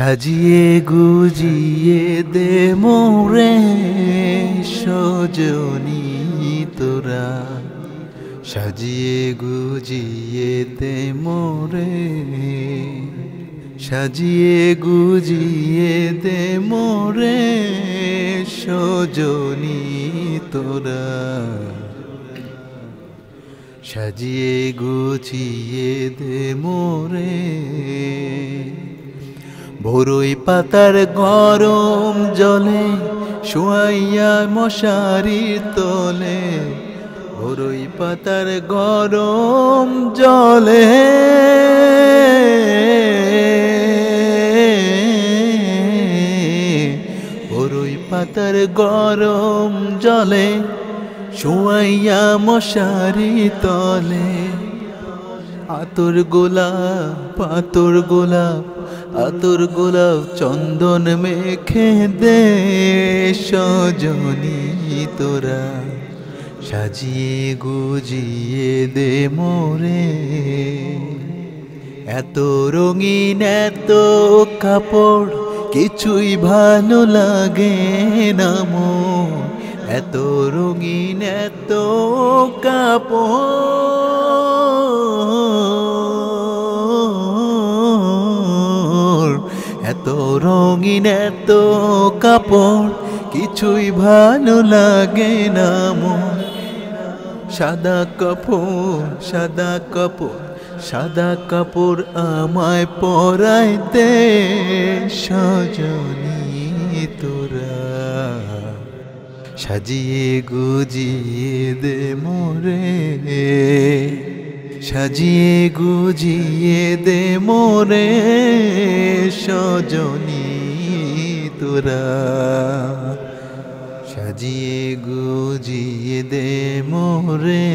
সাজিয়ে গুজিয়ে দে মোরে সজনী তোরা, সাজিয়ে গুজিয়ে দে মোরে, সাজিয়ে গুজিয়ে দে মোরে সজনী তোরা, সাজিয়ে গুছিয়ে দে মোরে। বরই পাতার গরম জলে শুয়াইয়া মশারির তলে, বরই পাতার গরম জলে বরই পাতার গরম জলে শুয়াইয়া মশারি তলে। আতর গোলাপ আতর গোলাপ আতর গোলাপ চন্দন মেখে দে সজনী তোরা, সাজিয়ে গুজিয়ে দে মোরে। এত রঙিন এত কাপড় কিছুই ভালো লাগে না মোর, এত রঙিন এত কাপড়, এত রঙিন এত কাপড় কিছুই ভালো লাগে না মোর। সাদা কাপড় সাদা কাপড় সাদা কাপড় আমায় পরাই দে সজনী তোরা, সাজিয়ে গুজিয়ে দে মোরে, সাজিয়ে গুজিয়ে দে মোরে সজনী তোরা, সাজিয়ে গুজিয়ে দে মোরে।